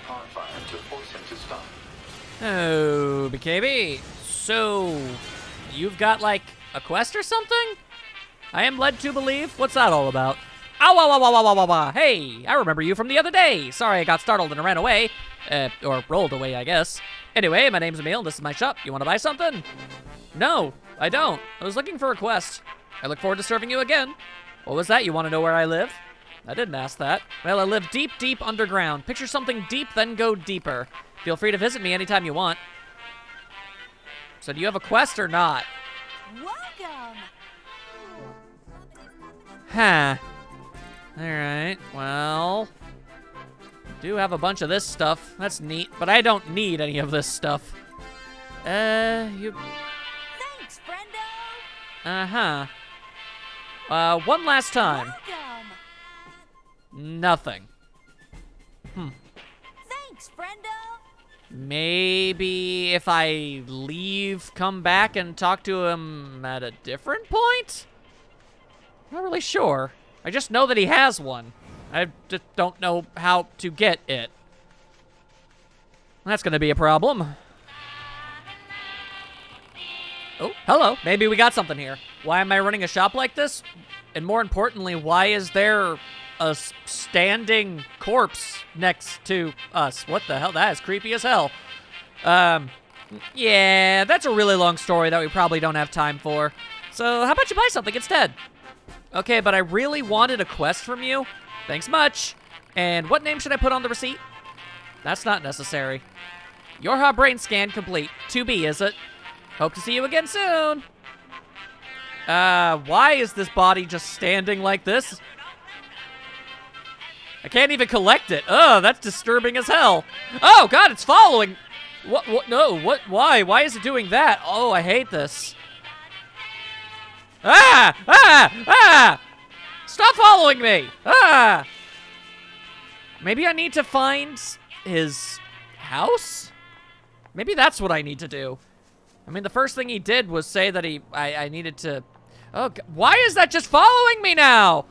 car fire to force him to stop. Oh, BKB. So, you've got, like, a quest or something? I am led to believe. What's that all about? Ow, ow, ow, ow, ow, ow, ow. Hey, I remember you from the other day. Sorry I got startled and ran away. Or rolled away, I guess. Anyway, my name's Emil, and this is my shop. You want to buy something? No, I don't. I was looking for a quest. I look forward to serving you again. What was that? You want to know where I live? I didn't ask that. Well, I live deep, deep underground. Picture something deep, then go deeper. Feel free to visit me anytime you want. So do you have a quest or not? Welcome. Huh. Alright, well... do have a bunch of this stuff. That's neat, but I don't need any of this stuff. You... Thanks, friendo. Uh-huh. One last time. Welcome. Nothing. Thanks, friendo. Maybe if I leave, come back and talk to him at a different point? Not really sure. I just know that he has one. I just don't know how to get it. That's gonna be a problem. Oh, hello. Maybe we got something here. Why am I running a shop like this? And more importantly, why is there a standing corpse next to us? What the hell? That is creepy as hell. Yeah, that's a really long story that we probably don't have time for. So how about you buy something instead? Okay, but I really wanted a quest from you. Thanks much. And what name should I put on the receipt? That's not necessary. Your hot brain scan complete. 2B, is it? Hope to see you again soon. Why is this body just standing like this? I can't even collect it. Oh, that's disturbing as hell. Oh, God, it's following. What, no, what, why? Why is it doing that? Oh, I hate this. Ah! Ah! Ah! Stop following me! Ah! Maybe I need to find his house? Maybe that's what I need to do. I mean, the first thing he did was say that I needed to... Oh, why is that just following me now?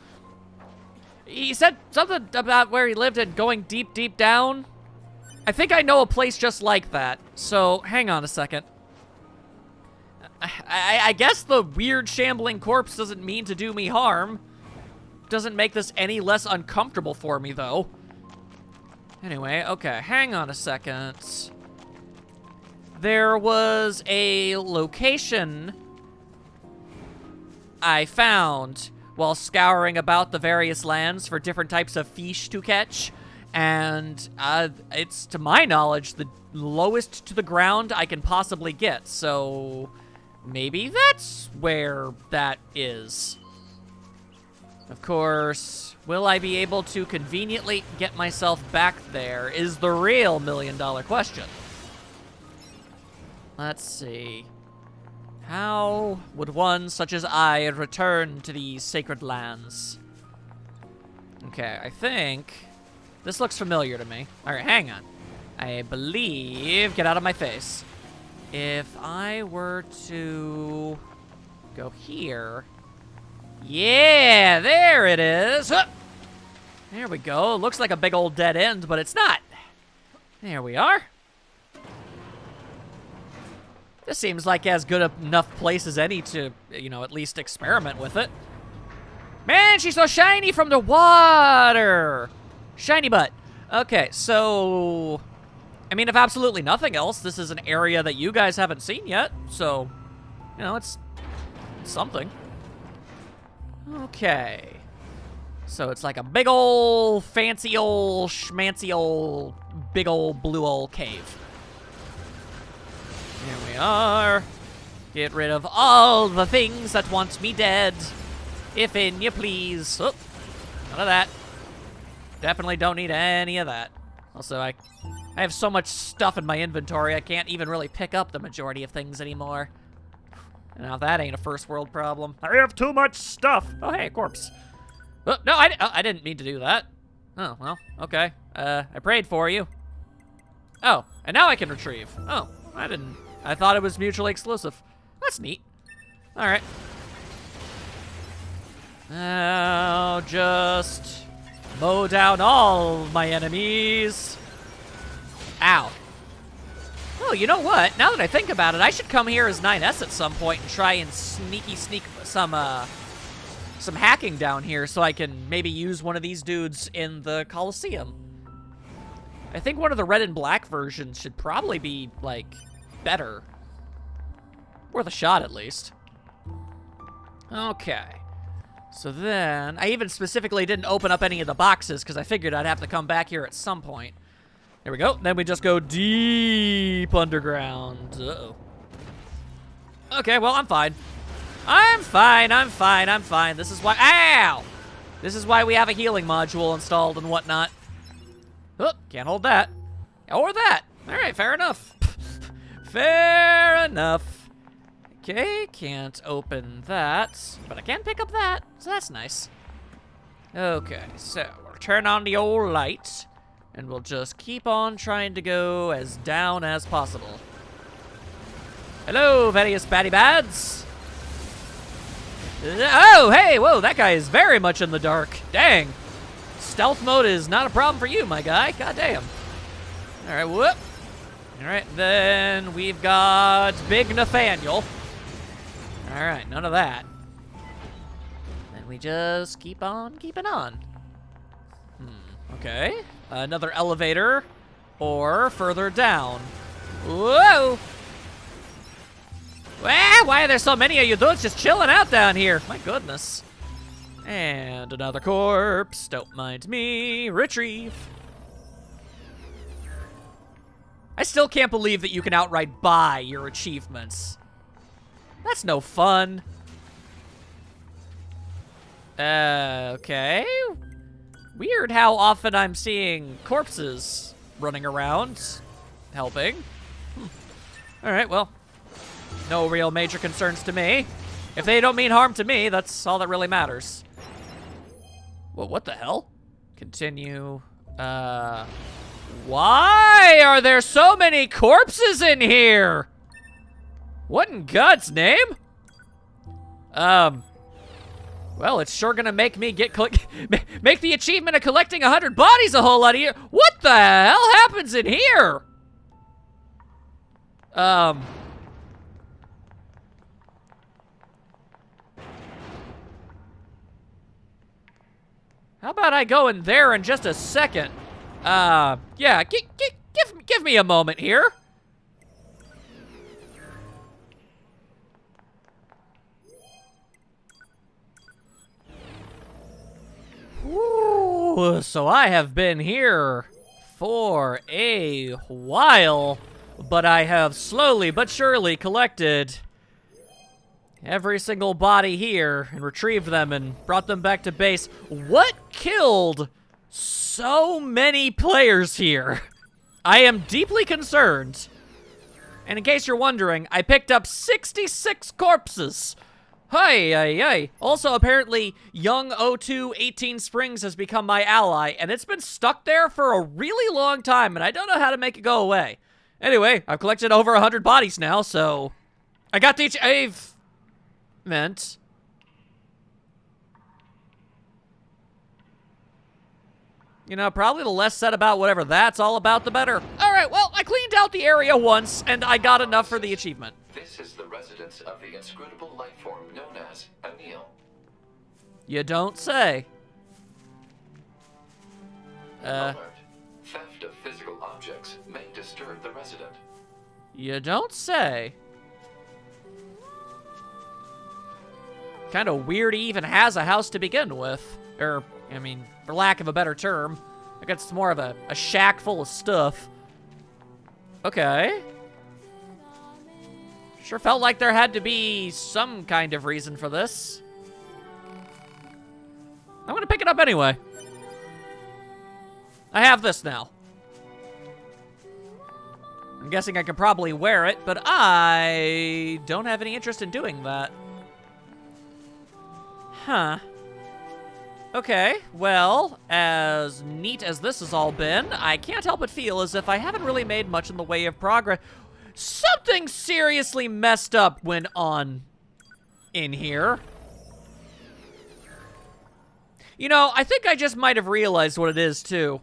He said something about where he lived and going deep, deep down. I think I know a place just like that. So, hang on a second. I guess the weird shambling corpse doesn't mean to do me harm. Doesn't make this any less uncomfortable for me, though. Anyway, okay, hang on a second. There was a location I found while scouring about the various lands for different types of fish to catch. And it's, to my knowledge, the lowest to the ground I can possibly get. So maybe that's where that is. Of course, will I be able to conveniently get myself back there is the real million-dollar question. Let's see. How would one such as I return to these sacred lands? Okay, I think this looks familiar to me. All right, hang on. I believe, get out of my face. If I were to go here, yeah, there it is. Huh. There we go. Looks like a big old dead end, but it's not. There we are. This seems like as good enough place as any to, you know, at least experiment with it. Man, she's so shiny from the water. Shiny butt. Okay, so, I mean, if absolutely nothing else, this is an area that you guys haven't seen yet. So, you know, it's something. Okay. So it's like a big ol' fancy ol' schmancy ol' big ol' blue ol' cave. Here we are. Get rid of all the things that want me dead. If in you please. Oh, none of that. Definitely don't need any of that. Also, I have so much stuff in my inventory, I can't even really pick up the majority of things anymore. Now that ain't a first world problem. I have too much stuff. Oh, hey, a corpse. Oh, no, I didn't mean to do that. Oh, well, okay. I prayed for you. Oh, and now I can retrieve. Oh, I thought it was mutually exclusive. That's neat. All right. Now just mow down all my enemies. Ow. Oh, you know what? Now that I think about it, I should come here as 9S at some point and try and sneak some hacking down here so I can maybe use one of these dudes in the Coliseum. I think one of the red and black versions should probably be, like, better. Worth a shot, at least. Okay. So then, I even specifically didn't open up any of the boxes because I figured I'd have to come back here at some point. There we go. Then we just go deep underground. Uh-oh. Okay, well, I'm fine. I'm fine. This is why, ow! This is why we have a healing module installed and whatnot. Oh, can't hold that. Or that. All right, fair enough. Fair enough. Okay, can't open that, but I can pick up that, so that's nice. Okay, so we'll turn on the old light, and we'll just keep on trying to go as down as possible. Hello, various batty bads. Oh, hey, whoa, that guy is very much in the dark. Dang. Stealth mode is not a problem for you, my guy. God damn. All right, whoop. All right, then we've got Big Nathaniel. All right, none of that. Then we just keep on keeping on. Okay. Another elevator or further down. Whoa. Why are there so many of you dudes just chilling out down here? My goodness. And another corpse. Don't mind me. Retrieve. I still can't believe that you can outright buy your achievements. That's no fun. Okay. Weird how often I'm seeing corpses running around, helping. All right, well, no real major concerns to me. If they don't mean harm to me, that's all that really matters. Well, what the hell? Continue. Why are there so many corpses in here? What in God's name? Well, it's sure gonna make me make the achievement of collecting 100 bodies a whole lot easier. What the hell happens in here? How about I go in there in just a second? Yeah, give me a moment here. Ooh, so I have been here for a while, but I have slowly but surely collected every single body here and retrieved them and brought them back to base. What killed so many players here? I am deeply concerned. And in case you're wondering, I picked up 66 corpses. Hey. Also, apparently, young O2 18 Springs has become my ally, and it's been stuck there for a really long time, and I don't know how to make it go away. Anyway, I've collected over 100 bodies now, so I got the achievement. You know, probably the less said about whatever that's all about, the better. All right, well, I cleaned out the area once, and I got enough for the achievement. This is the residence of the inscrutable life form known as a NieR. You don't say. Alert. Theft of physical objects may disturb the resident. You don't say. Kind of weird he even has a house to begin with. Or, I mean, for lack of a better term. I guess it's more of a shack full of stuff. Okay. Sure felt like there had to be some kind of reason for this. I'm gonna pick it up anyway. I have this now. I'm guessing I could probably wear it, but I don't have any interest in doing that. Huh. Okay, well, as neat as this has all been, I can't help but feel as if I haven't really made much in the way of progress. Something seriously messed up went on in here. You know, I think I just might have realized what it is, too.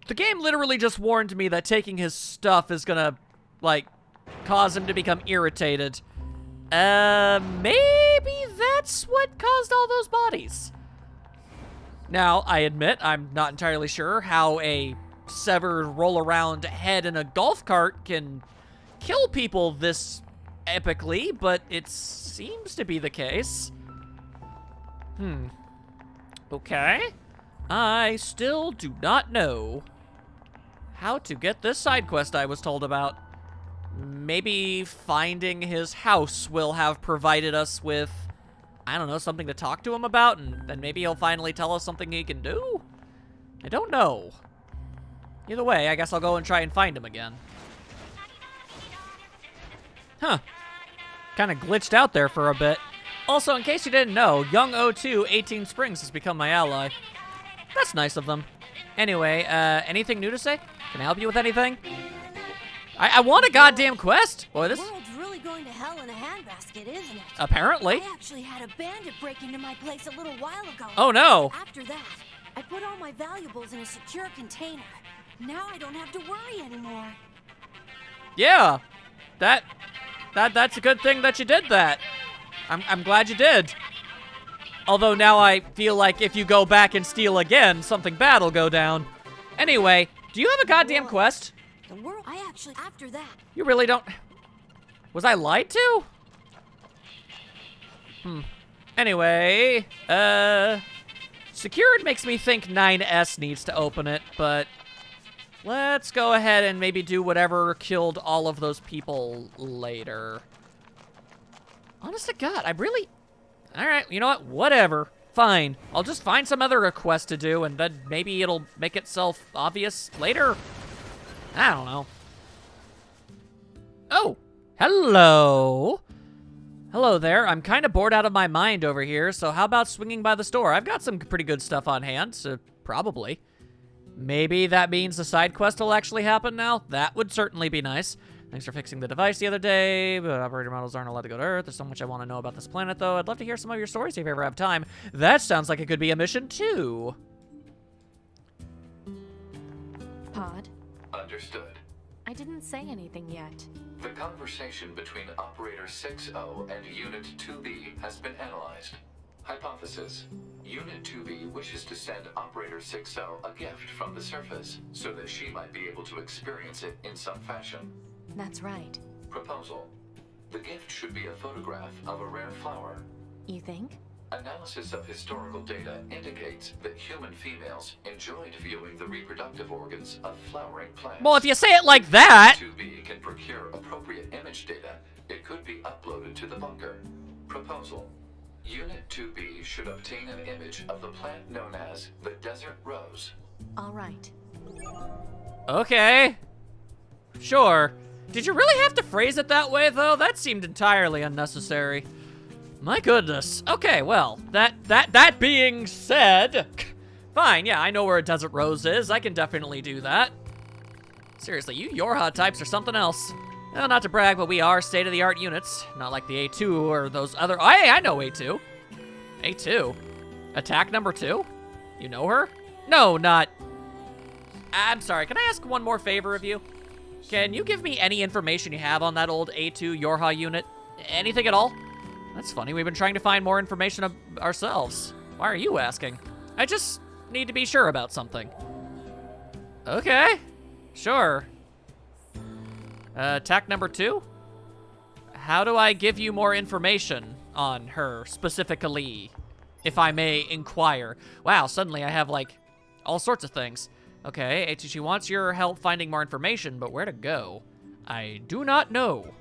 The game literally just warned me that taking his stuff is gonna, like, cause him to become irritated. Maybe that's what caused all those bodies. Now, I admit, I'm not entirely sure how a severed roll-around head in a golf cart can kill people this epically, but it seems to be the case. Okay. I still do not know how to get this side quest I was told about. Maybe finding his house will have provided us with, I don't know, something to talk to him about, and then maybe he'll finally tell us something he can do? I don't know. Either way, I guess I'll go and try and find him again. Huh. Kind of glitched out there for a bit. Also, in case you didn't know, Young O2 18 Springs has become my ally. That's nice of them. Anyway, anything new to say? Can I help you with anything? I want a goddamn quest. Boy, this... The world's really going to hell in a handbasket, isn't it? Apparently. I actually had a bandit break into my place a little while ago. Oh, no. After that, I put all my valuables in a secure container. Now I don't have to worry anymore. Yeah. That's a good thing that you did that. I'm glad you did. Although now I feel like if you go back and steal again, something bad will go down. Anyway, do you have a goddamn quest? The world, I actually, after that. You really don't... Was I lied to? Anyway, secured makes me think 9S needs to open it, but let's go ahead and maybe do whatever killed all of those people later. Honest to God, I really... Alright, you know what? Whatever. Fine. I'll just find some other quest to do, and then maybe it'll make itself obvious later. I don't know. Oh, hello. Hello there. I'm kind of bored out of my mind over here, so how about swinging by the store? I've got some pretty good stuff on hand, so probably. Maybe that means the side quest will actually happen now? That would certainly be nice. Thanks for fixing the device the other day, but operator models aren't allowed to go to Earth. There's so much I want to know about this planet, though. I'd love to hear some of your stories if you ever have time. That sounds like it could be a mission, too. Pod, Understood. I didn't say anything yet. The conversation between Operator 6O and Unit 2B has been analyzed. Hypothesis. Unit 2B wishes to send Operator 6O a gift from the surface, so that she might be able to experience it in some fashion. That's right. Proposal. The gift should be a photograph of a rare flower. You think? Analysis of historical data indicates that human females enjoyed viewing the reproductive organs of flowering plants. Well, if you say it like that... 2B can procure appropriate image data. It could be uploaded to the bunker. Proposal. Unit 2B should obtain an image of the plant known as the desert rose. All right. Okay. Sure. Did you really have to phrase it that way, though? That seemed entirely unnecessary. My goodness. Okay, well, that being said, fine, yeah, I know where a desert rose is. I can definitely do that. Seriously, you Yorha types are something else. Well, not to brag, but we are state-of-the-art units. Not like the A2 or those other... Oh, hey, I know A2. A2? Attack number 2? You know her? No, not... I'm sorry, can I ask one more favor of you? Can you give me any information you have on that old A2 Yorha unit? Anything at all? That's funny, we've been trying to find more information ourselves. Why are you asking? I just need to be sure about something. Okay, sure. Attack number 2? How do I give you more information on her specifically, if I may inquire? Wow, suddenly I have, like, all sorts of things. Okay, she wants your help finding more information, but where to go? I do not know.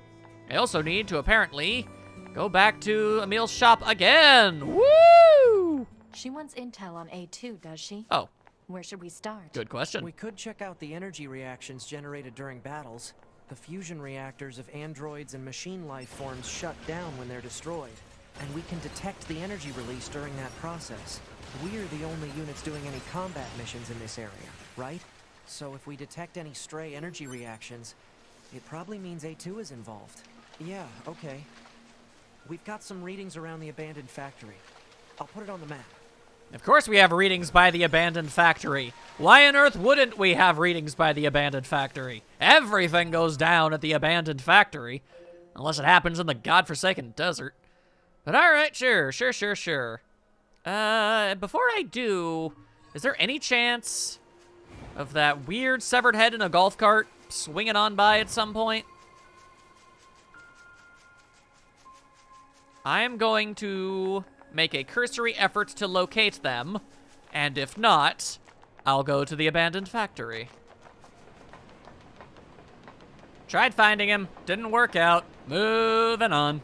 I also need to apparently go back to Emil's shop again. Woo! She wants intel on A2, does she? Oh, Where should we start? good question. We could check out the energy reactions generated during battles. The fusion reactors of androids and machine life forms shut down when they're destroyed, and we can detect the energy release during that process. We're the only units doing any combat missions in this area, right? So if we detect any stray energy reactions, it probably means A2 is involved. Yeah, okay. We've got some readings around the abandoned factory. I'll put it on the map. Of course we have readings by the abandoned factory. Why on earth wouldn't we have readings by the abandoned factory? Everything goes down at the abandoned factory. Unless it happens in the godforsaken desert. But alright, sure. Before I do, is there any chance of that weird severed head in a golf cart swinging on by at some point? I am going to make a cursory effort to locate them, and if not, I'll go to the abandoned factory. Tried finding him, didn't work out. Moving on.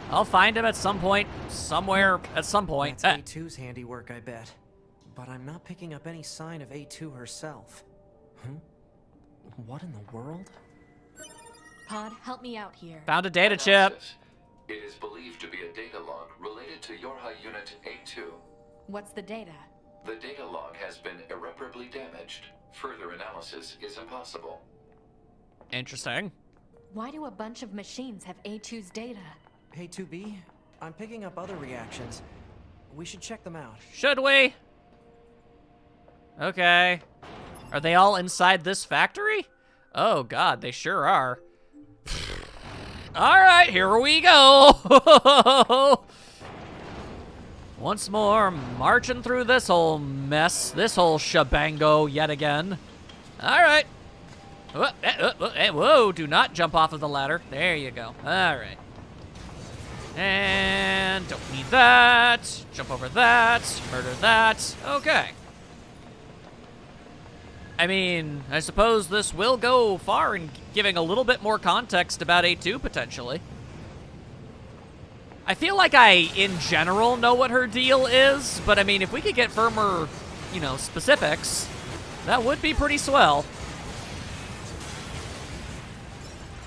I'll find him at some point, somewhere, at some point. That's A2's handiwork, I bet. But I'm not picking up any sign of A2 herself. What in the world? Pod, help me out here. Found a data chip. Analysis. It is believed to be a data log related to Yorha Unit A2. What's the data? The data log has been irreparably damaged. Further analysis is impossible. Interesting. Why do a bunch of machines have A2's data? Hey, 2B, I'm picking up other reactions. We should check them out. Should we? Okay. Are they all inside this factory? Oh god, they sure are. Alright, here we go! Once more, marching through this whole mess, this whole shebango yet again. Alright. Whoa, do not jump off of the ladder. There you go. Alright. And don't need that. Jump over that. Murder that. Okay. I mean, I suppose this will go far in giving a little bit more context about A2, potentially. I feel like I, in general, know what her deal is, but I mean, if we could get firmer, you know, specifics, that would be pretty swell.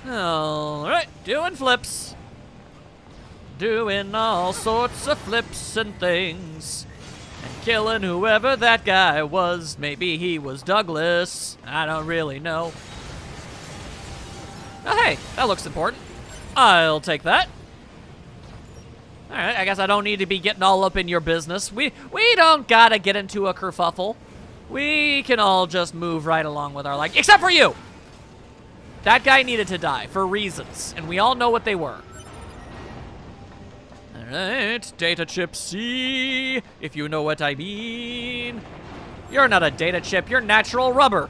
Alright, doing flips. Doing all sorts of flips and things. And killing whoever that guy was. Maybe he was Douglas. I don't really know. Oh, hey, that looks important. I'll take that. Alright, I guess I don't need to be getting all up in your business. We don't gotta get into a kerfuffle. We can all just move right along with our life. Except for you! That guy needed to die for reasons, and we all know what they were. Alright, data chip C, if you know what I mean. You're not a data chip, you're natural rubber.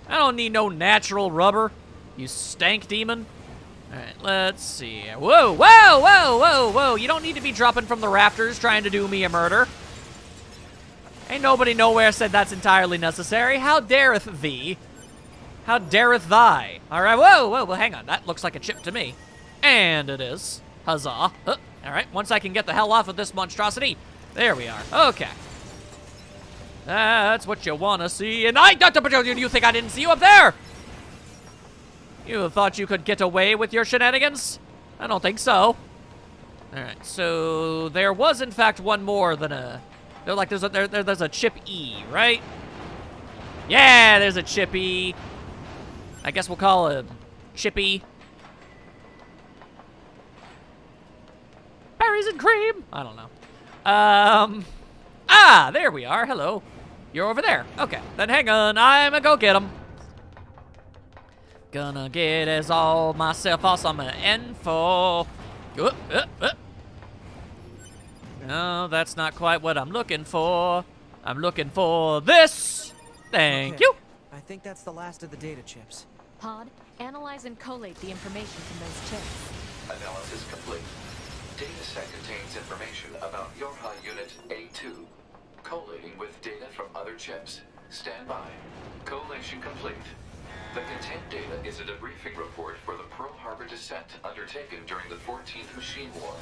I don't need no natural rubber, you stank demon. Alright, let's see. Whoa! You don't need to be dropping from the rafters trying to do me a murder. Ain't nobody nowhere said that's entirely necessary. How dareth thee? How dareth thy? Alright, whoa, well, hang on. That looks like a chip to me. And it is. Huzzah. Alright, once I can get the hell off of this monstrosity. There we are. Okay. That's what you want to see. And you think I didn't see you up there? You thought you could get away with your shenanigans? I don't think so. Alright, so there was in fact one more than a... They're like, there's a chip E, right? Yeah, there's a chip E. I guess we'll call it Chippy. Berries and cream. I don't know. There we are. Hello. You're over there. Okay, then hang on. I'm gonna go get him. Gonna get as all myself awesome info. No, that's not quite what I'm looking for. I'm looking for this. Thank you. I think that's the last of the data chips. Pod, analyze and collate the information from those chips. Analysis complete. Dataset contains information about Yorha Unit A2. Collating with data from other chips. Stand by. Collation complete. The contained data is a debriefing report for the Pearl Harbor descent undertaken during the 14th Machine War.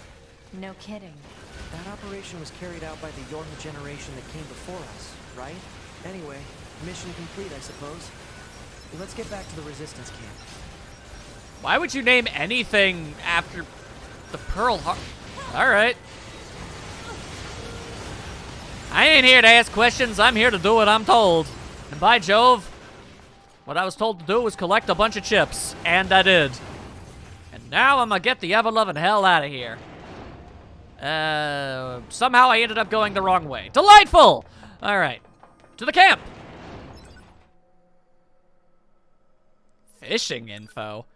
No kidding. That operation was carried out by the Yorha generation that came before us, right? Anyway, mission complete, I suppose. Let's get back to the resistance camp. Why would you name anything after the Pearl Harbor? Alright. I ain't here to ask questions, I'm here to do what I'm told. And by Jove, what I was told to do was collect a bunch of chips. And I did. And now I'm gonna get the ever-loving hell out of here. Somehow I ended up going the wrong way. Delightful! All right, to the camp. Fishing info.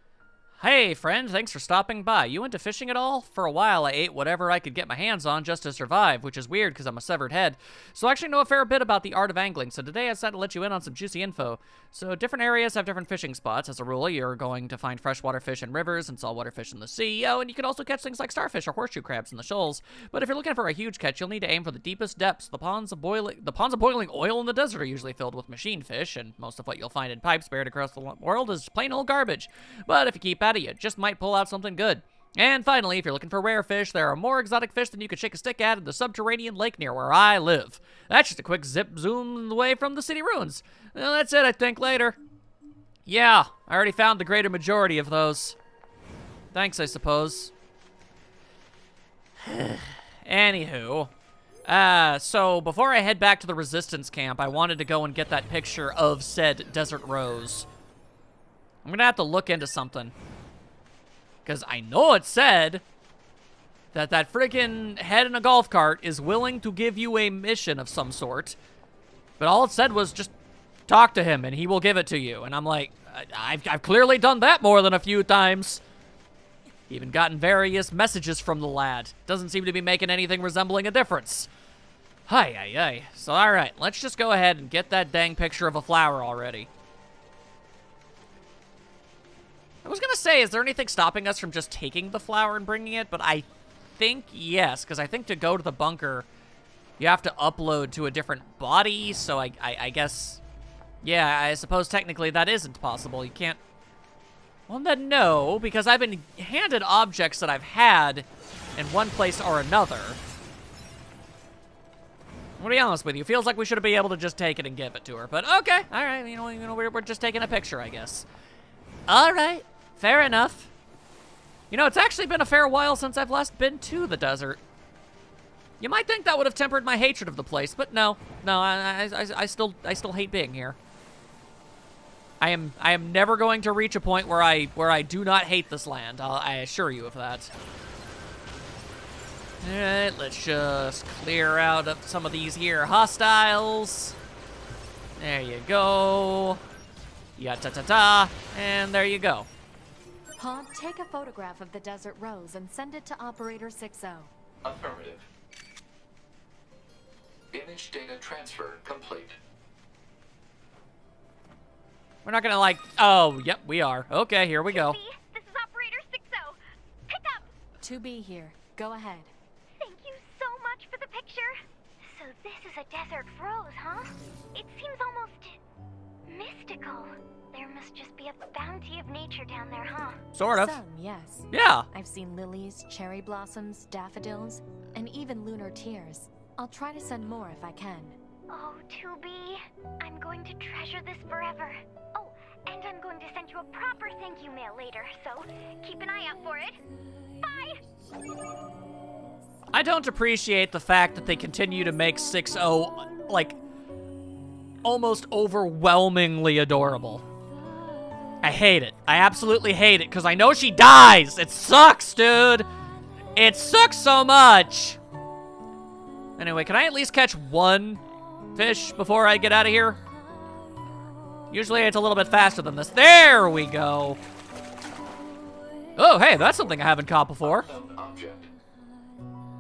Hey, friend, thanks for stopping by. You into fishing at all? For a while, I ate whatever I could get my hands on just to survive, which is weird because I'm a severed head. So I actually know a fair bit about the art of angling, so today I decided to let you in on some juicy info. So different areas have different fishing spots. As a rule, you're going to find freshwater fish in rivers and saltwater fish in the sea. Oh, and you can also catch things like starfish or horseshoe crabs in the shoals. But if you're looking for a huge catch, you'll need to aim for the deepest depths. The ponds of boiling oil in the desert are usually filled with machine fish, and most of what you'll find in pipes buried across the world is plain old garbage. But if you keep at it, you just might pull out something good. And finally, if you're looking for rare fish, there are more exotic fish than you could shake a stick at in the subterranean lake near where I live. That's just a quick zip zoom away from the city ruins. Well, that's it, I think. Later. Yeah, I already found the greater majority of those. Thanks, I suppose. Anywho, so before I head back to the resistance camp, I wanted to go and get that picture of said desert rose. I'm gonna have to look into something. Because I know it said that that freaking head in a golf cart is willing to give you a mission of some sort. But all it said was just talk to him and he will give it to you. And I'm like, I've clearly done that more than a few times. Even gotten various messages from the lad. Doesn't seem to be making anything resembling a difference. Hi. So, alright, let's just go ahead and get that dang picture of a flower already. I was gonna say, is there anything stopping us from just taking the flower and bringing it? But I think yes, because I think to go to the bunker, you have to upload to a different body, so I guess, yeah, I suppose technically that isn't possible. You can't, well then no, because I've been handed objects that I've had in one place or another. To be honest with you, feels like we should be able to just take it and give it to her, but okay, alright, you know, we're just taking a picture, I guess. Alright. Fair enough. You know, it's actually been a fair while since I've last been to the desert. You might think that would have tempered my hatred of the place, but no. No, I still hate being here. I am never going to reach a point where I do not hate this land. I assure you of that. All right, let's just clear out of some of these here hostiles. There you go. Ya-ta-ta-ta, and there you go. Pod, take a photograph of the desert rose and send it to Operator 60. Affirmative. Image data transfer complete. We're not gonna like, oh, yep, we are. Okay, here we go. This is Operator 60. Pick up. 2B here. Go ahead. Thank you so much for the picture. So this is a desert rose, huh? It seems almost mystical. There must just be a bounty of nature down there, huh? Sort of. Some, yes. Yeah. I've seen lilies, cherry blossoms, daffodils, and even lunar tears. I'll try to send more if I can. Oh, 2B, I'm going to treasure this forever. Oh, and I'm going to send you a proper thank you mail later, so keep an eye out for it. Bye! I don't appreciate the fact that they continue to make 6-0, like, almost overwhelmingly adorable. I hate it. I absolutely hate it, because I know she dies! It sucks, dude! It sucks so much! Anyway, can I at least catch one fish before I get out of here? Usually it's a little bit faster than this. There we go! Oh, hey, that's something I haven't caught before. Unknown object.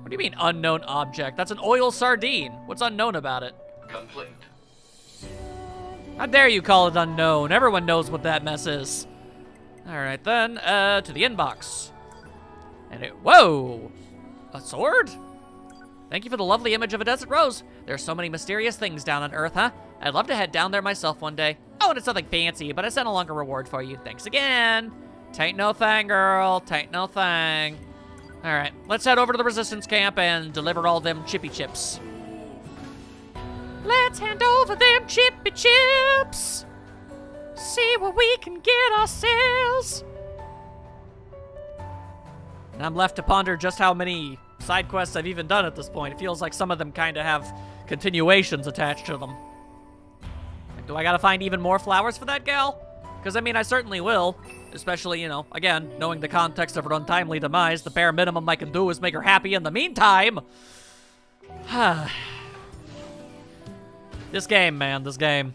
What do you mean, unknown object? That's an oil sardine. What's unknown about it? Complete. How dare you call it unknown? Everyone knows what that mess is. Alright then, to the inbox. And it, whoa! A sword? Thank you for the lovely image of a desert rose. There's so many mysterious things down on Earth, huh? I'd love to head down there myself one day. Oh, and it's nothing fancy, but I sent along a reward for you. Thanks again. Tain't no thing, girl. Tain't no thing. Alright, let's head over to the resistance camp and deliver all them chippy chips. Let's hand over them chippy chips. See what we can get ourselves. And I'm left to ponder just how many side quests I've even done at this point. It feels like some of them kind of have continuations attached to them. Like, do I gotta find even more flowers for that gal? Because, I mean, I certainly will. especially, you know, again, knowing the context of her untimely demise, the bare minimum I can do is make her happy in the meantime. This game, man, this game.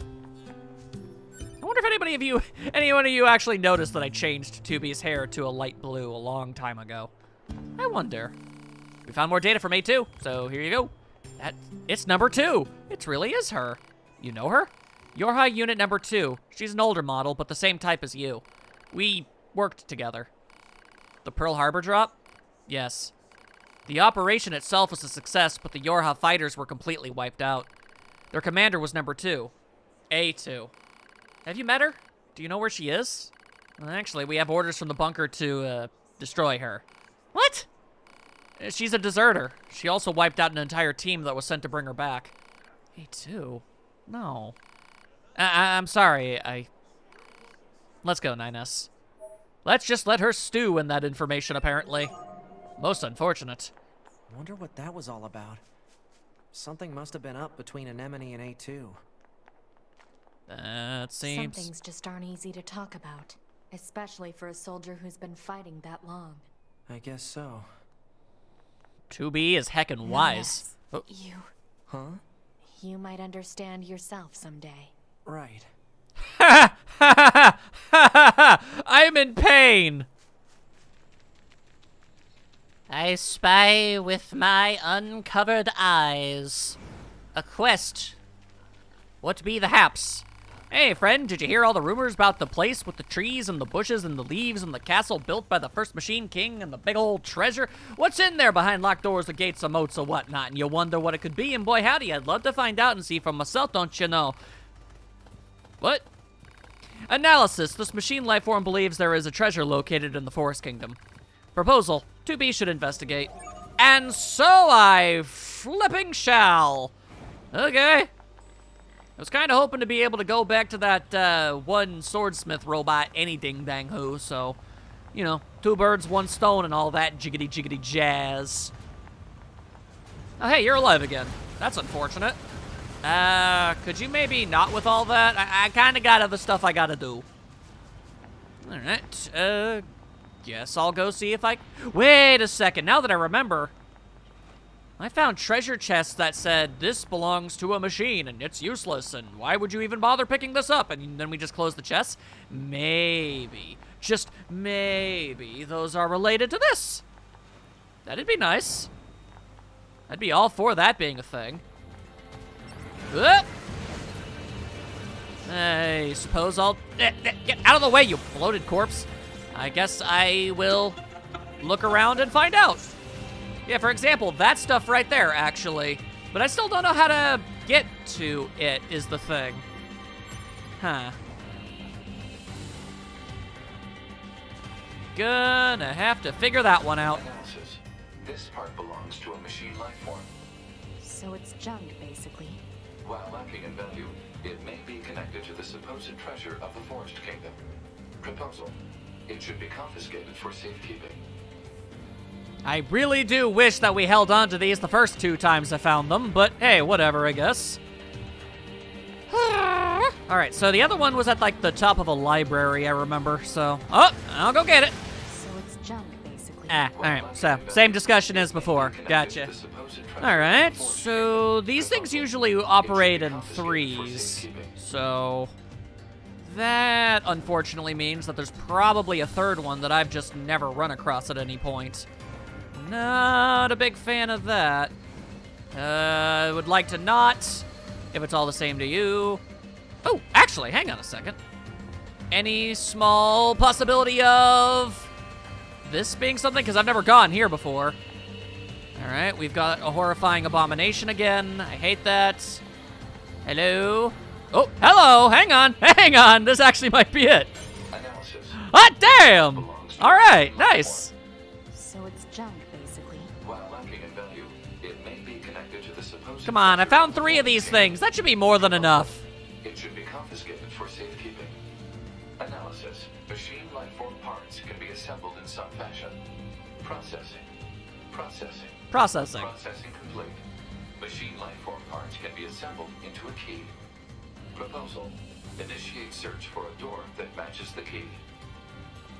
I wonder if anyone of you actually noticed that I changed 2B's hair to a light blue a long time ago. I wonder. We found more data from A2, so here you go. It's number 2. It really is her. You know her? Yorha Unit number 2. She's an older model, but the same type as you. We worked together. The Pearl Harbor drop? Yes. The operation itself was a success, but the Yorha fighters were completely wiped out. Their commander was number 2. A2. Have you met her? Do you know where she is? Well, actually, we have orders from the bunker to, destroy her. What? She's a deserter. She also wiped out an entire team that was sent to bring her back. A2? No. I'm sorry, Let's go, 9S. Let's just let her stew in that information, apparently. Most unfortunate. Wonder what that was all about. Something must have been up between Anemone and A2. That seems... Some things just aren't easy to talk about, especially for a soldier who's been fighting that long. I guess so. 2B is heckin' wise. Oh. Huh? You might understand yourself someday. Right. Ha ha ha ha ha! I'm in pain! I spy with my uncovered eyes a quest. What be the haps? Hey, friend, did you hear all the rumors about the place with the trees and the bushes and the leaves and the castle built by the first Machine King and the big old treasure? What's in there behind locked doors, the gates, the moats, or whatnot? And you wonder what it could be, and boy howdy, I'd love to find out and see for myself, don't you know? What? Analysis. This machine life form believes there is a treasure located in the Forest Kingdom. Proposal. 2B should investigate. And so I flipping shall. Okay. I was kind of hoping to be able to go back to that one swordsmith robot any ding dang who, so, you know, 2 birds, 1 stone and all that jiggity jiggity jazz. Oh, hey, you're alive again. That's unfortunate. Could you maybe not with all that? I kind of got other stuff I gotta do. Alright, guess I'll go see if I... Wait a second, now that I remember, I found treasure chests that said, this belongs to a machine and it's useless and why would you even bother picking this up? And then we just close the chests? Maybe, just maybe, those are related to this. That'd be nice. I'd be all for that being a thing. I suppose I'll... Get out of the way, you bloated corpse. I guess I will look around and find out. Yeah, for example, that stuff right there, actually. But I still don't know how to get to it, is the thing. Huh. Gonna have to figure that one out. Analysis. This part belongs to a machine life form. So it's junk, basically. While lacking in value, it may be connected to the supposed treasure of the Forest Kingdom. Proposal. It should be confiscated for safekeeping. I really do wish that we held on to these the first 2 times I found them, but hey, whatever, I guess. Alright, so the other one was at, like, the top of a library, I remember, so... Oh, I'll go get it. So it's junk, basically. Alright, so, same discussion as before. Gotcha. Alright, so these things usually operate in 3s, so... That, unfortunately, means that there's probably a 3rd one that I've just never run across at any point. Not a big fan of that. Would like to not, if it's all the same to you. Oh, actually, hang on a second. Any small possibility of this being something? Because I've never gone here before. All right, we've got a horrifying abomination again. I hate that. Hello? Oh, hello, hang on. This actually might be it. Analysis. Hot damn! All right, nice. So it's junk, basically. While lacking in value, it may be connected to the supposed... Come on, I found 3 of these things. That should be more than enough. It should be confiscated for safekeeping. Analysis. Machine life form parts can be assembled in some fashion. Processing. Processing. Processing. Processing complete. Machine life form parts can be assembled into a key. Proposal. Initiate search for a door that matches the key.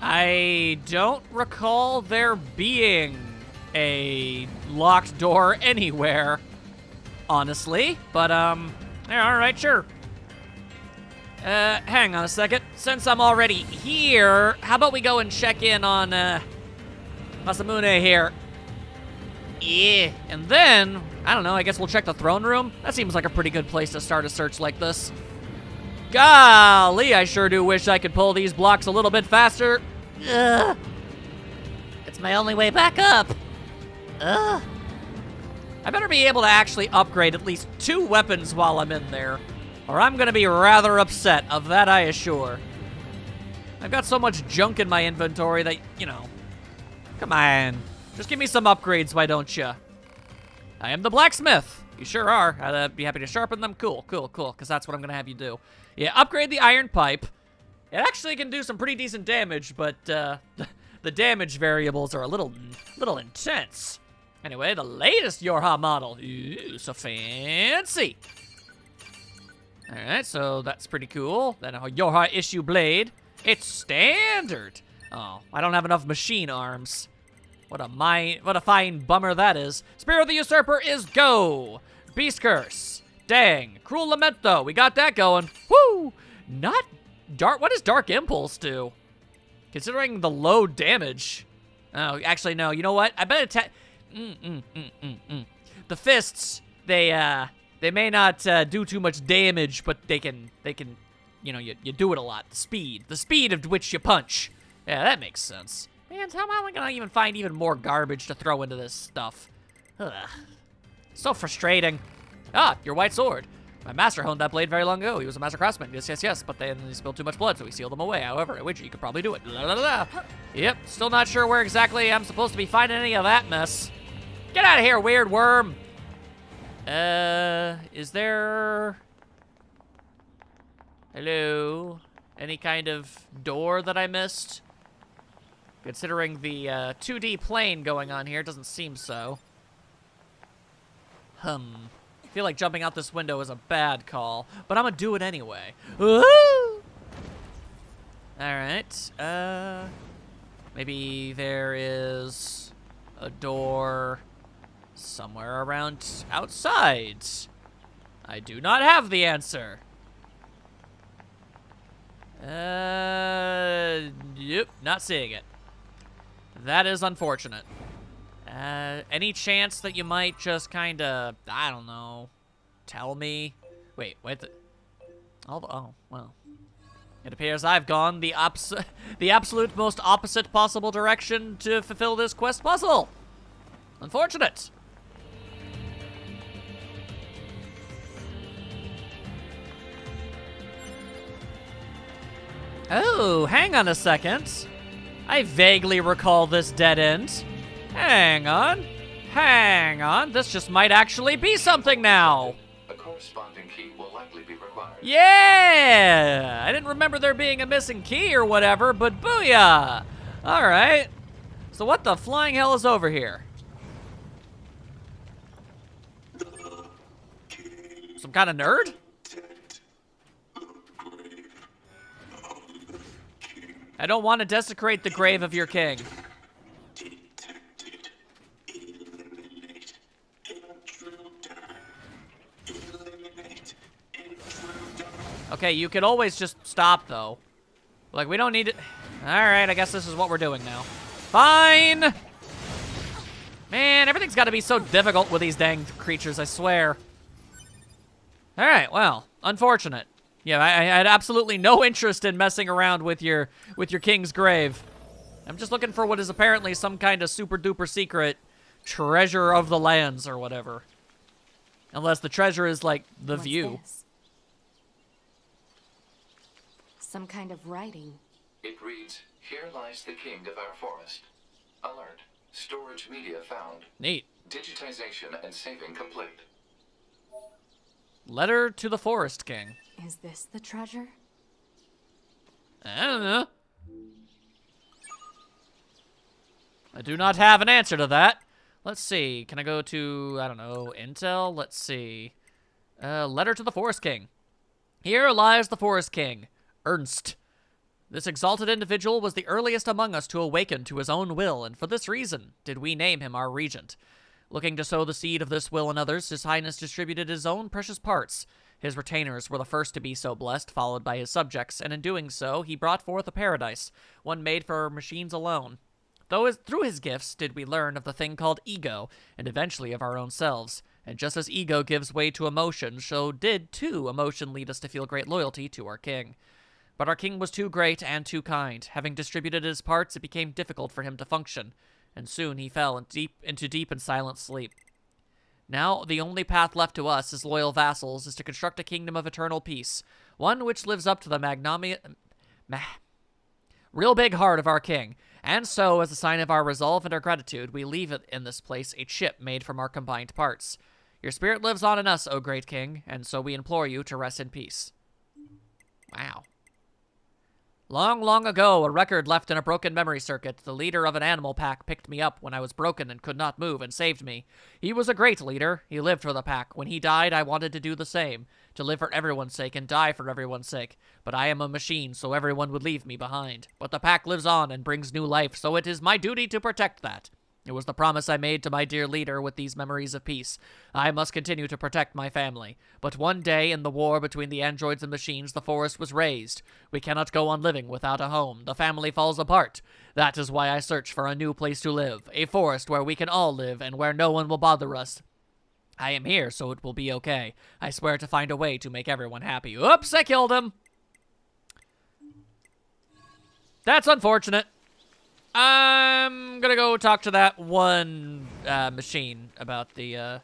I don't recall there being a locked door anywhere, honestly. But, yeah, alright, sure. Hang on a second. Since I'm already here, how about we go and check in on, Masamune here. Yeah, and then, I don't know, I guess we'll check the throne room. That seems like a pretty good place to start a search like this. Golly, I sure do wish I could pull these blocks a little bit faster. Ugh. It's my only way back up. Ugh. I better be able to actually upgrade at least 2 weapons while I'm in there, or I'm gonna be rather upset, of that I assure. I've got so much junk in my inventory that, you know, come on. Just give me some upgrades, why don't you? I am the blacksmith. You sure are. I'd be happy to sharpen them. Cool, cool, cool, because that's what I'm gonna have you do. Yeah, upgrade the iron pipe. It actually can do some pretty decent damage, but the damage variables are a little intense. Anyway, the latest Yorha model. Ooh, so fancy. All right, so that's pretty cool. Then a Yorha issue blade. It's standard. Oh, I don't have enough machine arms. What a fine bummer that is. Spear of the Usurper is go. Beast Curse. Dang. Cruel Lament, though. We got that going. Woo! Not dark. What does Dark Impulse do? Considering the low damage. Oh, actually, no. You know what? I bet attack. The fists, they may not do too much damage, but they can, you know, you do it a lot. The speed of which you punch. Yeah, that makes sense. Man, how am I gonna even find even more garbage to throw into this stuff? Ugh. So frustrating. Ah, your white sword. My master honed that blade very long ago. He was a master craftsman. Yes, yes, yes. But then he spilled too much blood, so he sealed them away. However, at which you could probably do it. La, la, la, la. Yep, still not sure where exactly I'm supposed to be finding any of that mess. Get out of here, weird worm. Is there... Hello? Any kind of door that I missed? Considering the 2D plane going on here, doesn't seem so. I feel like jumping out this window is a bad call, but I'm gonna do it anyway. Woo! Alright, maybe there is a door somewhere around outside. I do not have the answer. Yep, not seeing it. That is unfortunate. Any chance that you might just kind of, I don't know, tell me? Wait. Oh, well. It appears I've gone the absolute most opposite possible direction to fulfill this quest puzzle. Unfortunate. Oh, hang on a second. I vaguely recall this dead end. Hang on. This just might actually be something now. A corresponding key will likely be required. Yeah! I didn't remember there being a missing key or whatever, but booyah! Alright. So what the flying hell is over here? Some kind of nerd? I don't want to desecrate the grave of your king. Okay, you could always just stop, though. Like, we don't need it. Alright, I guess this is what we're doing now. Fine! Man, everything's got to be so difficult with these dang creatures, I swear. Alright, well, unfortunate. Yeah, I had absolutely no interest in messing around with your king's grave. I'm just looking for what is apparently some kind of super-duper secret treasure of the lands or whatever. Unless the treasure is, like, the What's view. this? Some kind of writing. It reads, "Here lies the king of our forest. Alert. Storage media found. Neat. Digitization and saving complete." Letter to the Forest King. Is this the treasure? I don't know. I do not have an answer to that. Let's see. Can I go to, I don't know, Intel? Let's see. Letter to the Forest King. Here lies the Forest King, Ernst. This exalted individual was the earliest among us to awaken to his own will, and for this reason did we name him our regent. Looking to sow the seed of this will in others, His Highness distributed his own precious parts. His retainers were the first to be so blessed, followed by his subjects, and in doing so, he brought forth a paradise, one made for machines alone. Through his gifts did we learn of the thing called ego, and eventually of our own selves. And just as ego gives way to emotion, so did, too, emotion lead us to feel great loyalty to our king. But our king was too great and too kind. Having distributed his parts, it became difficult for him to function, and soon he fell into deep and silent sleep. Now, the only path left to us as loyal vassals is to construct a kingdom of eternal peace, one which lives up to the real big heart of our king. And so, as a sign of our resolve and our gratitude, we leave it in this place a chip made from our combined parts. Your spirit lives on in us, O great king, and so we implore you to rest in peace. Wow. Long, long ago, a record left in a broken memory circuit, the leader of an animal pack picked me up when I was broken and could not move and saved me. He was a great leader. He lived for the pack. When he died, I wanted to do the same, to live for everyone's sake and die for everyone's sake. But I am a machine, so everyone would leave me behind. But the pack lives on and brings new life, so it is my duty to protect that. It was the promise I made to my dear leader with these memories of peace. I must continue to protect my family. But one day, in the war between the androids and machines, the forest was razed. We cannot go on living without a home. The family falls apart. That is why I search for a new place to live. A forest where we can all live and where no one will bother us. I am here, so it will be okay. I swear to find a way to make everyone happy. Oops, I killed him. That's unfortunate. I'm gonna go talk to that one machine about the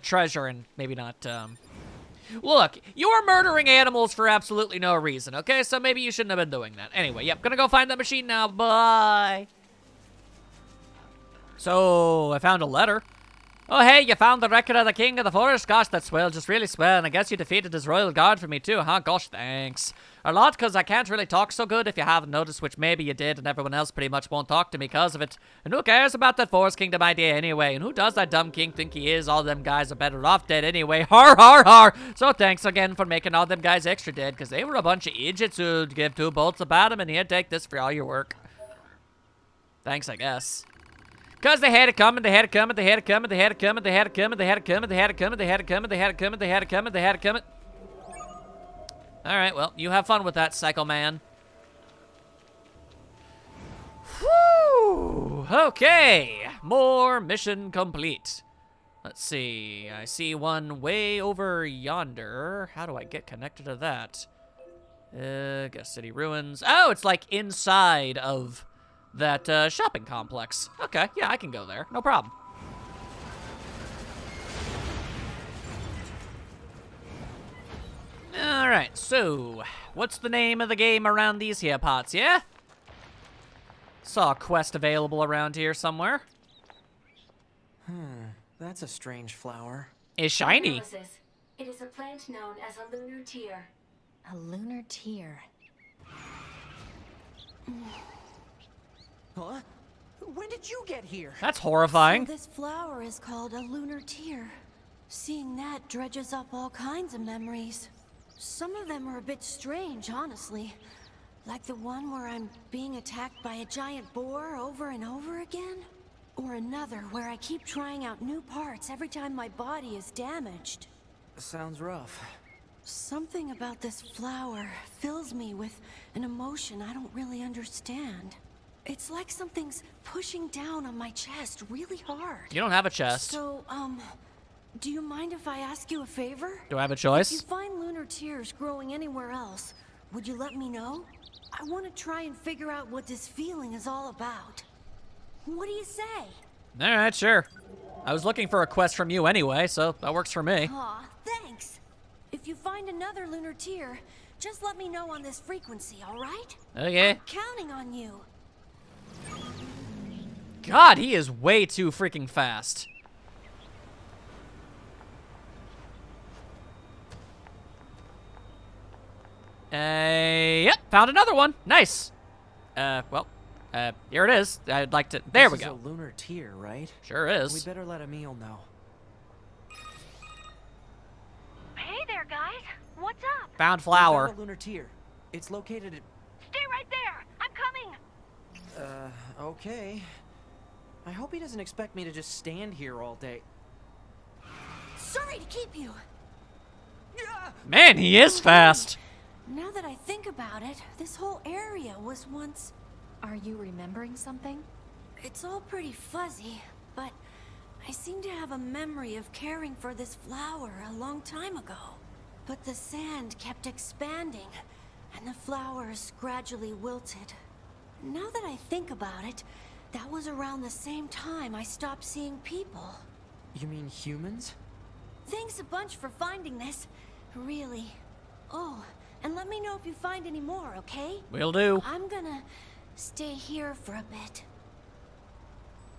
treasure and maybe not. Look, you are murdering animals for absolutely no reason. Okay, so maybe you shouldn't have been doing that. Anyway, yep, gonna go find that machine now. Bye. So I found a letter. Oh, hey, you found the record of the king of the forest? Gosh, that's swell, just really swell. And I guess you defeated his royal guard for me too, huh? Gosh, thanks. A lot, because I can't really talk so good if you haven't noticed, which maybe you did, and everyone else pretty much won't talk to me because of it. And who cares about that forest kingdom idea anyway? And who does that dumb king think he is? All them guys are better off dead anyway. Har, har, har. So thanks again for making all them guys extra dead, because they were a bunch of idiots who'd give two bolts about them, and here, take this for all your work. Thanks, I guess. Because they had it coming, they had it coming, they had it coming, they had it coming, they had it coming, they had it coming, they had it coming, they had it coming, they had it coming, they had it coming, they had it coming. Alright, well, you have fun with that, Psycho Man. Whew! Okay, more mission complete. Let's see, I see one way over yonder. How do I get connected to that? Guess City Ruins. Oh, it's like inside of that shopping complex. Okay, yeah, I can go there. No problem. Alright, so what's the name of the game around these here pots, yeah? Saw a quest available around here somewhere. That's a strange flower. It's shiny. Analysis. It is a plant known as a lunar tear. A lunar tear. Huh? When did you get here? That's horrifying. So this flower is called a lunar tear. Seeing that dredges up all kinds of memories. Some of them are a bit strange, honestly. Like the one where I'm being attacked by a giant boar over and over again. Or another where I keep trying out new parts every time my body is damaged. Sounds rough. Something about this flower fills me with an emotion I don't really understand. It's like something's pushing down on my chest really hard. You don't have a chest. So, do you mind if I ask you a favor? Do I have a If you choice? find lunar tears growing anywhere else, would you let me know? I want to try and figure out what this feeling is all about. What do you say? Alright, sure. I was looking for a quest from you anyway, so that works for me. Aw, thanks. If you find another lunar tear, just let me know on this frequency, all right? Okay. I'm counting on you. God, he is way too freaking fast. Yep, found another one. Nice. Well, here it is. I'd like to. There we This is go. a lunar tear, right? Sure We is. better let Emil know. Hey there, guys. What's up? Found We flower. found a lunar tier. It's located Stay right there. I'm coming. at... okay. I hope he doesn't expect me to just stand here all day. Sorry to keep you. Man, he is fast. Now that I think about it, this whole area was once... Are you remembering something? It's all pretty fuzzy, but I seem to have a memory of caring for this flower a long time ago. But the sand kept expanding, and the flowers gradually wilted. Now that I think about it, that was around the same time I stopped seeing people. You mean humans? Thanks a bunch for finding this. Really. Oh, and let me know if you find any more, okay? Will do. I'm gonna stay here for a bit.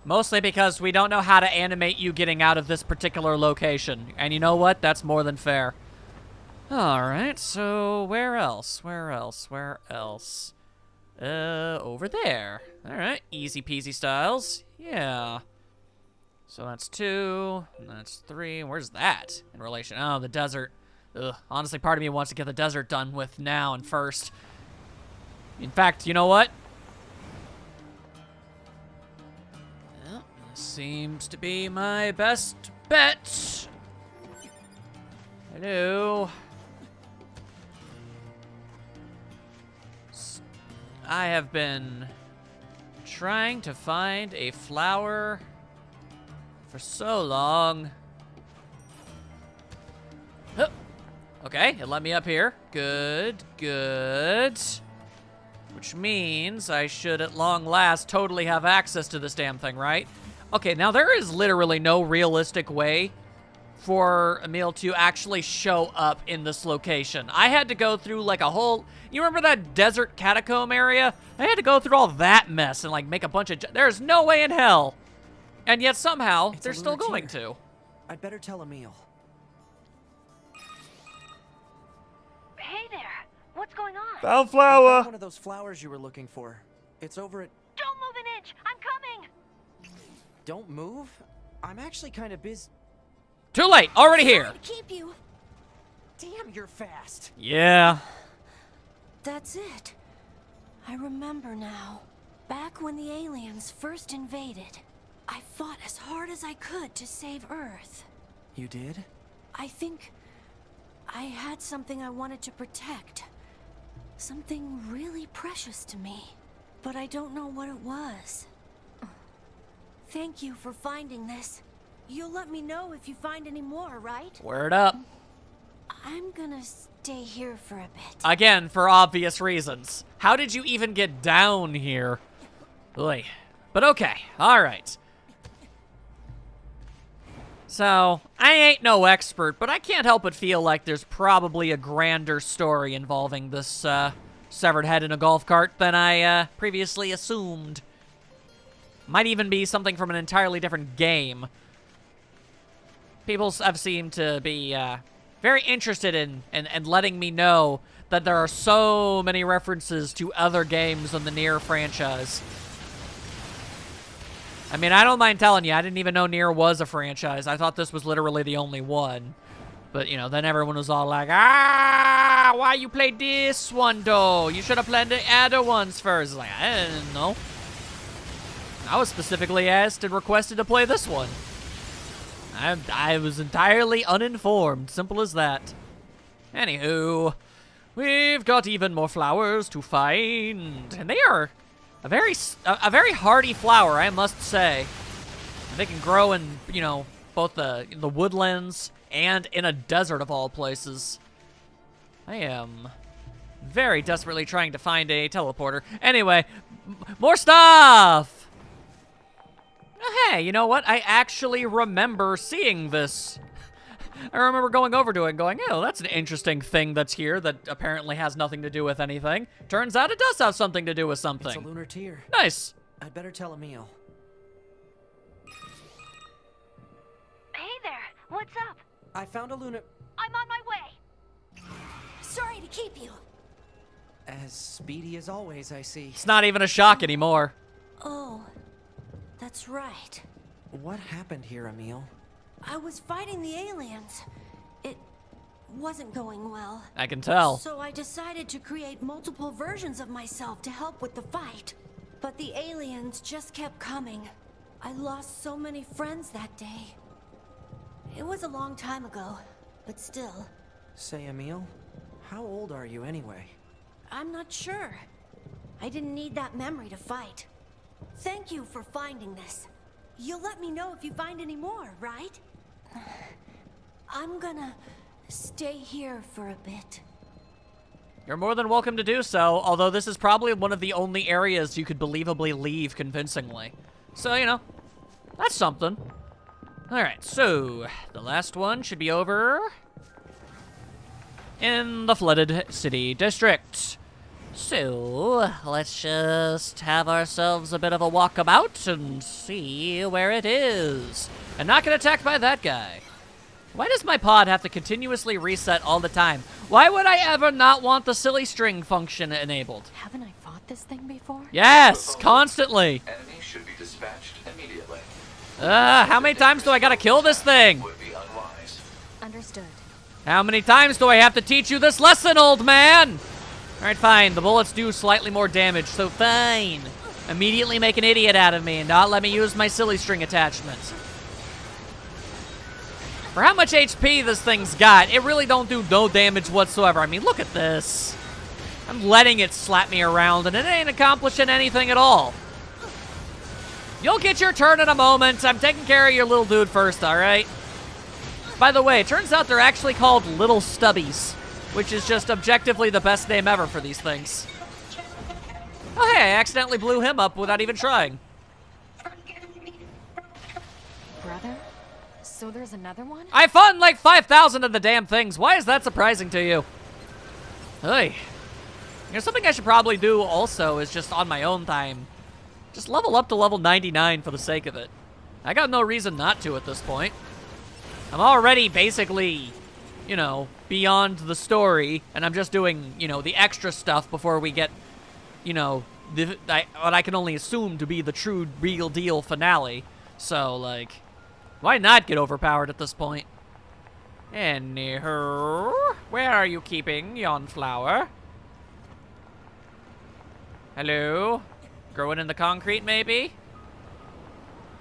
Mostly because we don't know how to animate you getting out of this particular location. And you know what? That's more than fair. Alright, so where else? Where else? Where else? Over there. Alright, easy peasy styles. Yeah. So that's 2, and that's 3. Where's that in relation? Oh, the desert. Ugh, honestly, part of me wants to get the desert done with now and first. In fact, you know what? Well, this seems to be my best bet. Hello. I have been trying to find a flower for so long. Huh. Okay, it let me up here. Good, good. Which means I should at long last totally have access to this damn thing, right? Okay, now there is literally no realistic way for Emil to actually show up in this location. I had to go through like a whole... You remember that desert catacomb area? I had to go through all that mess and like make a bunch of... There's no way in hell. And yet somehow It's a they're still lunar going tier. to. I'd better tell Emil. Hey there. What's going on? Found I flower. found one of those flowers you were looking for. It's over at... Don't move an inch. I'm coming. Don't move? I'm actually kind of busy. Too late. Already here. Sorry to keep you. Damn, you're fast. Yeah. That's it. I remember now. Back when the aliens first invaded, I fought as hard as I could to save Earth. You did? I think I had something I wanted to protect. Something really precious to me. But I don't know what it was. Thank you for finding this. You'll let me know if you find any more, right? Word up. I'm gonna stay here for a bit. Again, for obvious reasons. How did you even get down here? Oy. But okay. All right. So, I ain't no expert, but I can't help but feel like there's probably a grander story involving this severed head in a golf cart than I previously assumed. Might even be something from an entirely different game. People have seemed to be very interested in letting me know that there are so many references to other games in the NieR franchise. I mean, I don't mind telling you, I didn't even know NieR was a franchise. I thought this was literally the only one. But, you know, then everyone was all like, ah, why you played this one, though? You should have played the other ones first. Like, I didn't know. I was specifically asked and requested to play this one. I was entirely uninformed. Simple as that. Anywho, we've got even more flowers to find. And they are a very hardy flower, I must say. They can grow in, you know, both the woodlands and in a desert of all places. I am very desperately trying to find a teleporter. Anyway, more stuff! Oh, hey, you know what? I actually remember seeing this. I remember going over to it and going, oh, that's an interesting thing that's here that apparently has nothing to do with anything. Turns out it does have something to do with something. It's a lunar tier. Nice. I'd better tell Emil. Hey there. What's up? I found a lunar... I'm on my way. Sorry to keep you. As speedy as always, I see. It's not even a shock anymore. Oh, that's right. What happened here, Emil? I was fighting the aliens. It wasn't going well. I can tell. So I decided to create multiple versions of myself to help with the fight. But the aliens just kept coming. I lost so many friends that day. It was a long time ago, but still. Say, Emil, how old are you anyway? I'm not sure. I didn't need that memory to fight. Thank you for finding this. You'll let me know if you find any more, right? I'm gonna stay here for a bit. You're more than welcome to do so, although this is probably one of the only areas you could believably leave convincingly. So, you know, that's something. Alright, so the last one should be over in the flooded city district. So, let's just have ourselves a bit of a walkabout and see where it is. And not get attacked by that guy. Why does my pod have to continuously reset all the time? Why would I ever not want the silly string function enabled? Haven't I fought this thing before? Yes, constantly. Enemies should be dispatched immediately. How many times do I gotta kill this thing? Would be unwise. Understood. How many times do I have to teach you this lesson, old man? Alright, fine. The bullets do slightly more damage, so fine. Immediately make an idiot out of me and not let me use my silly string attachment. For how much HP this thing's got, it really don't do no damage whatsoever. I mean, look at this. I'm letting it slap me around, and it ain't accomplishing anything at all. You'll get your turn in a moment. I'm taking care of your little dude first, alright? By the way, it turns out they're actually called Little Stubbies, which is just objectively the best name ever for these things. Oh, hey, I accidentally blew him up without even trying. Brother? So there's another one? I fought like 5,000 of the damn things. Why is that surprising to you? Hey. You know, something I should probably do also is just on my own time. Just level up to level 99 for the sake of it. I got no reason not to at this point. I'm already basically, you know, beyond the story, and I'm just doing, you know, the extra stuff before we get, you know, what I can only assume to be the true, real deal finale. So, like, why not get overpowered at this point? And NieR, where are you keeping yon flower? Hello? Growing in the concrete, maybe?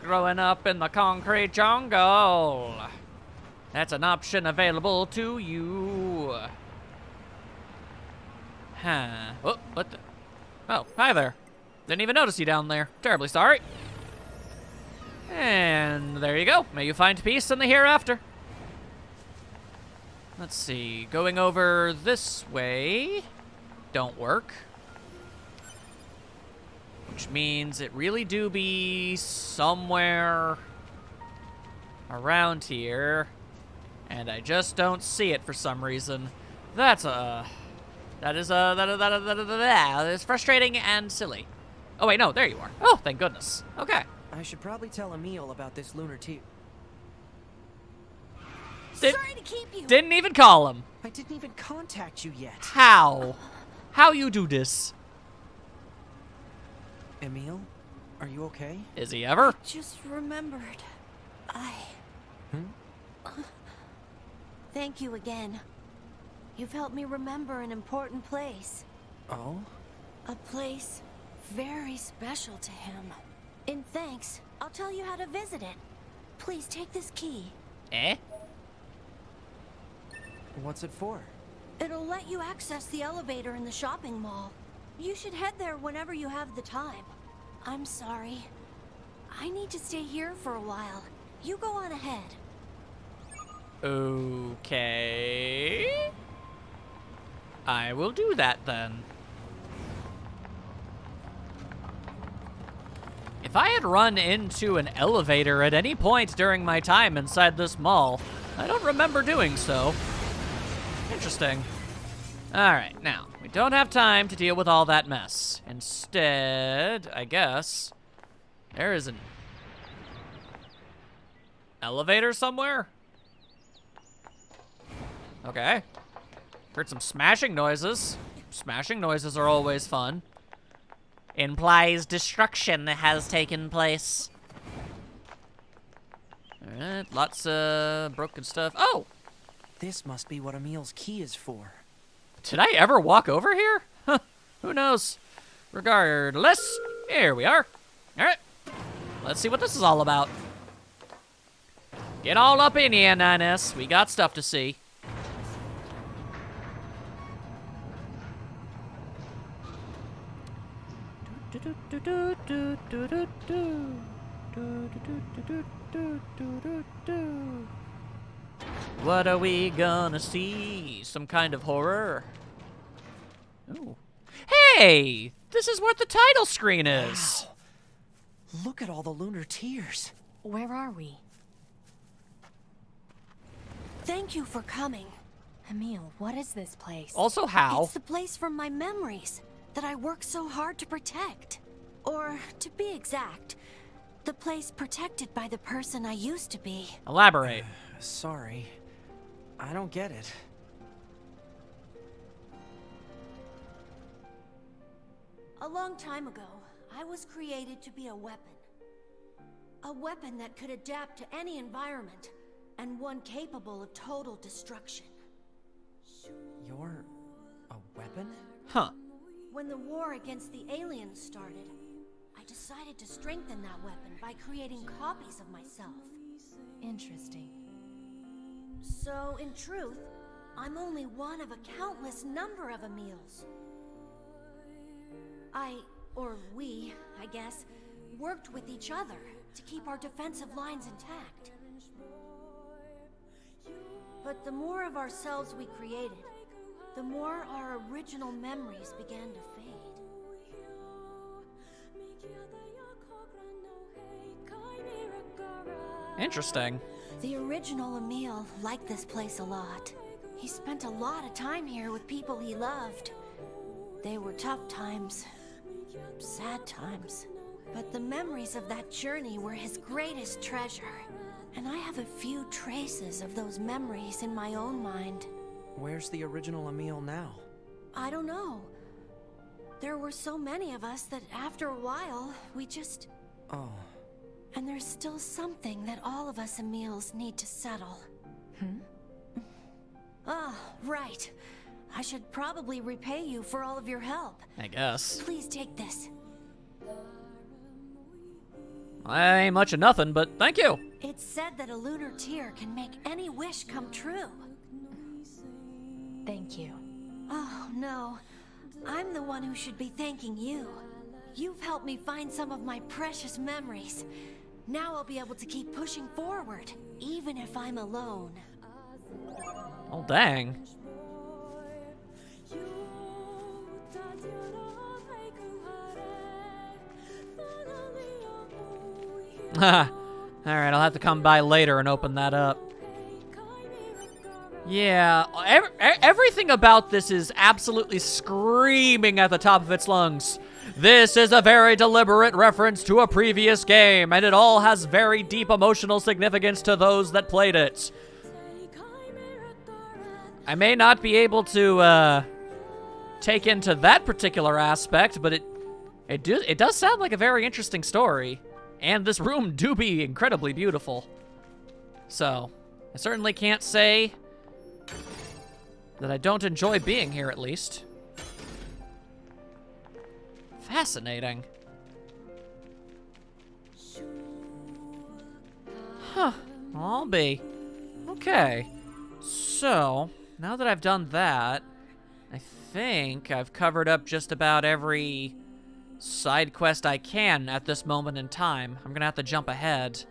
Growing up in the concrete jungle. That's an option available to you. Huh. Oh, what the? Oh, hi there. Didn't even notice you down there. Terribly sorry. And there you go. May you find peace in the hereafter. Let's see. Going over this way don't work. Which means it really do be somewhere around here. And I just don't see it for some reason. That is frustrating and silly. Oh wait, no, there you are. Oh, thank goodness. Okay. I should probably tell Emil about this lunar tier. Sorry to keep you. Didn't even call him. I didn't even contact you yet. How? How you do this? Emil, are you okay? Is he ever? Just remembered. Thank you again. You've helped me remember an important place. Oh? A place very special to him. In thanks, I'll tell you how to visit it. Please take this key. Eh? What's it for? It'll let you access the elevator in the shopping mall. You should head there whenever you have the time. I'm sorry. I need to stay here for a while. You go on ahead. Okay. I will do that then. If I had run into an elevator at any point during my time inside this mall, I don't remember doing so. Interesting. Alright, now, we don't have time to deal with all that mess. Instead, I guess, there is an elevator somewhere? Okay. Heard some smashing noises. Smashing noises are always fun. Implies destruction has taken place. Alright, lots of broken stuff. Oh! This must be what Emil's key is for. Did I ever walk over here? Huh, who knows? Regardless, here we are. All right, let's see what this is all about. Get all up in here, 9S. We got stuff to see. What are we gonna see? Some kind of horror? Ooh. Hey! This is what the title screen is! Wow. Look at all the lunar tears. Where are we? Thank you for coming. Emil, what is this place? Also, how? It's the place from my memories that I worked so hard to protect. Or, to be exact, the place protected by the person I used to be. Elaborate. Sorry. I don't get it. A long time ago, I was created to be a weapon. A weapon that could adapt to any environment, and one capable of total destruction. You're a weapon? Huh. When the war against the aliens started, I decided to strengthen that weapon by creating copies of myself. Interesting. So, in truth, I'm only one of a countless number of Emils. Or we, I guess, worked with each other to keep our defensive lines intact. But the more of ourselves we created, the more our original memories began to fade. Interesting. The original Emil liked this place a lot. He spent a lot of time here with people he loved. They were tough times, sad times. But the memories of that journey were his greatest treasure. And I have a few traces of those memories in my own mind. Where's the original Emil now? I don't know. There were so many of us that after a while, we just... Oh. And there's still something that all of us Emils need to settle. Ah, right. I should probably repay you for all of your help. I guess. Please take this. I ain't much of nothing, but thank you. It's said that a lunar tear can make any wish come true. Thank you. Oh, no. I'm the one who should be thanking you. You've helped me find some of my precious memories. Now I'll be able to keep pushing forward, even if I'm alone. Oh, dang. Alright, I'll have to come by later and open that up. Yeah, everything about this is absolutely screaming at the top of its lungs. This is a very deliberate reference to a previous game, and it all has very deep emotional significance to those that played it. I may not be able to take into that particular aspect, but it does sound like a very interesting story. And this room do be incredibly beautiful. So, I certainly can't say that I don't enjoy being here, at least. Fascinating. Huh. I'll be. Okay. So, now that I've done that, I think I've covered up just about every side quest I can at this moment in time. I'm gonna have to jump ahead.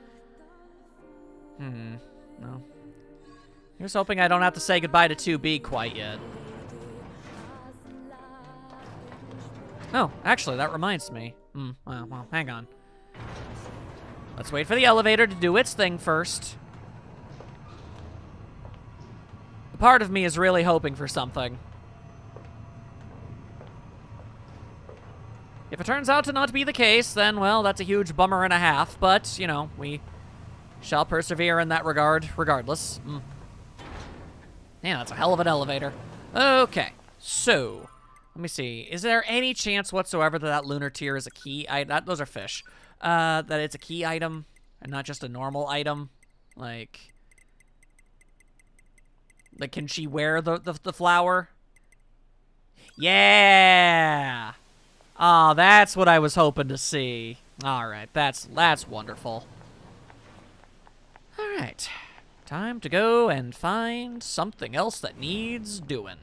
No. Here's hoping I don't have to say goodbye to 2B quite yet. Oh, actually, that reminds me. Well, hang on. Let's wait for the elevator to do its thing first. A part of me is really hoping for something. If it turns out to not be the case, then, well, that's a huge bummer and a half, but, you know, we shall persevere in that regard, regardless. Yeah, that's a hell of an elevator. Okay, so, let me see. Is there any chance whatsoever that lunar tear is a key item? Those are fish. That it's a key item and not just a normal item? Like, Like, can she wear the flower? Yeah! Oh, that's what I was hoping to see. Alright, that's wonderful. Alright. Time to go and find something else that needs doing.